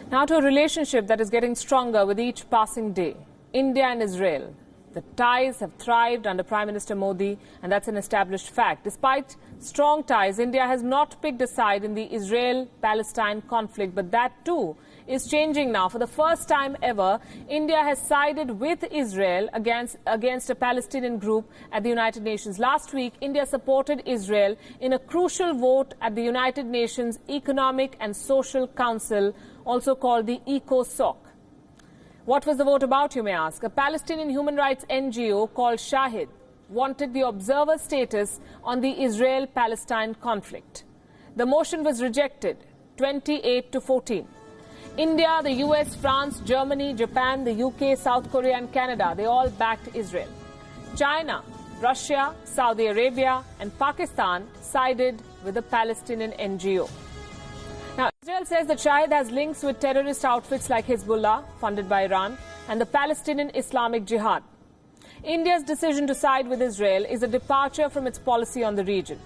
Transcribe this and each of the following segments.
Now to a relationship that is getting stronger with each passing day. India and Israel. The ties have thrived under Prime Minister Modi, and that's an established fact. Despite strong ties, India has not picked a side in the Israel-Palestine conflict, but that too is changing now. For the first time ever, India has sided with Israel against a Palestinian group at the United Nations. Last week, India supported Israel in a crucial vote at the United Nations Economic and Social Council, also called the ECOSOC. What was the vote about, you may ask? A Palestinian human rights NGO called Shahid wanted the observer status on the Israel-Palestine conflict. The motion was rejected, 28-14. India, the US, France, Germany, Japan, the UK, South Korea and Canada, they all backed Israel. China, Russia, Saudi Arabia and Pakistan sided with the Palestinian NGO. Now, Israel says that Shahid has links with terrorist outfits like Hezbollah, funded by Iran, and the Palestinian Islamic Jihad. India's decision to side with Israel is a departure from its policy on the region.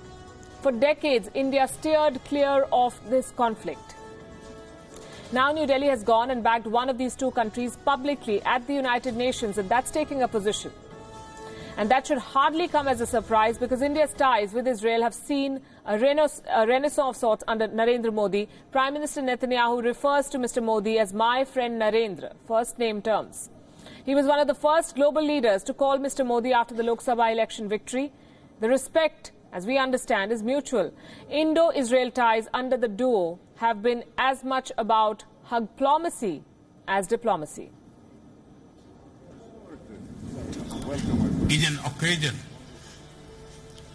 For decades, India steered clear of this conflict. Now New Delhi has gone and backed one of these two countries publicly at the United Nations, and that's taking a position. And that should hardly come as a surprise because India's ties with Israel have seen a renaissance of sorts under Narendra Modi. Prime Minister Netanyahu refers to Mr. Modi as my friend Narendra, first name terms. He was one of the first global leaders to call Mr. Modi after the Lok Sabha election victory. The respect, as we understand, is mutual. Indo-Israel ties under the duo have been as much about Hugplomacy as diplomacy. Is an occasion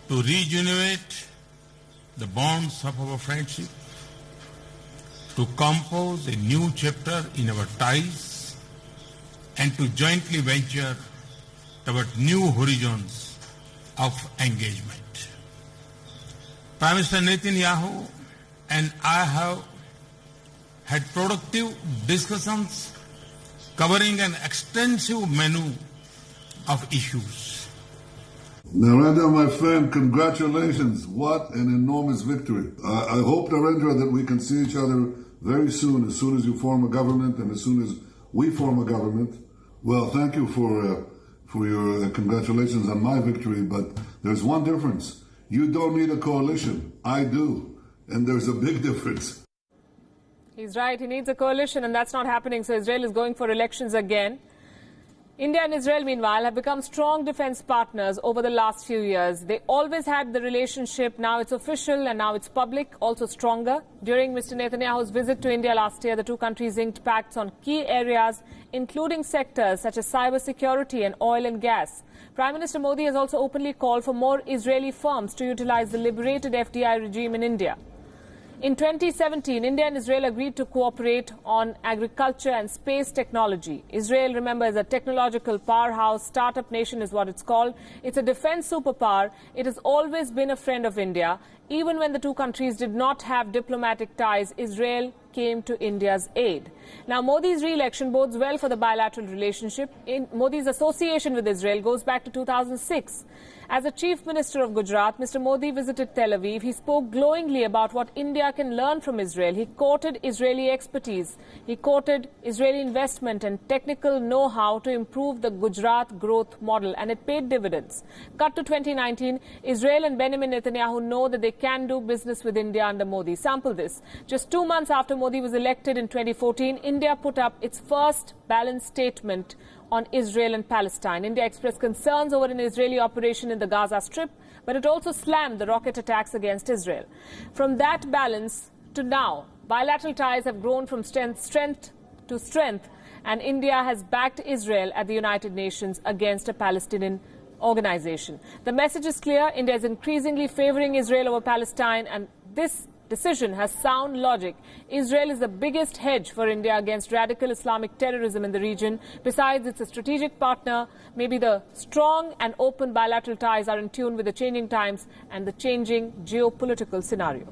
to regenerate the bonds of our friendship, to compose a new chapter in our ties, and to jointly venture toward new horizons of engagement. Prime Minister Netanyahu and I have had productive discussions covering an extensive menu of issues. Narendra, my friend, congratulations. What an enormous victory. I hope, Narendra, that we can see each other very soon as you form a government and as soon as we form a government. Well, thank you for your congratulations on my victory, but there's one difference. You don't need a coalition. I do. And there's a big difference. He's right. He needs a coalition, and that's not happening. So Israel is going for elections again. India and Israel, meanwhile, have become strong defense partners over the last few years. They always had the relationship. Now it's official and now it's public, also stronger. During Mr. Netanyahu's visit to India last year, the two countries inked pacts on key areas, including sectors such as cybersecurity and oil and gas. Prime Minister Modi has also openly called for more Israeli firms to utilize the liberated FDI regime in India. In 2017, India and Israel agreed to cooperate on agriculture and space technology. Israel, remember, is a technological powerhouse. Startup nation is what it's called. It's a defense superpower. It has always been a friend of India. Even when the two countries did not have diplomatic ties, Israel came to India's aid. Now, Modi's re-election bodes well for the bilateral relationship. Modi's association with Israel goes back to 2006. As a Chief Minister of Gujarat, Mr. Modi visited Tel Aviv. He spoke glowingly about what India can learn from Israel. He quoted Israeli expertise. He quoted Israeli investment and technical know-how to improve the Gujarat growth model, and it paid dividends. Cut to 2019, Israel and Benjamin Netanyahu know that they can do business with India under Modi. Sample this. Just 2 months after Modi was elected in 2014, India put up its first balanced statement on Israel and Palestine. India expressed concerns over an Israeli operation in the Gaza Strip, but it also slammed the rocket attacks against Israel. From that balance to now, bilateral ties have grown from strength to strength, and India has backed Israel at the United Nations against a Palestinian organization. The message is clear. India is increasingly favoring Israel over Palestine, and this decision has sound logic. Israel is the biggest hedge for India against radical Islamic terrorism in the region. Besides, it's a strategic partner. Maybe the strong and open bilateral ties are in tune with the changing times and the changing geopolitical scenario.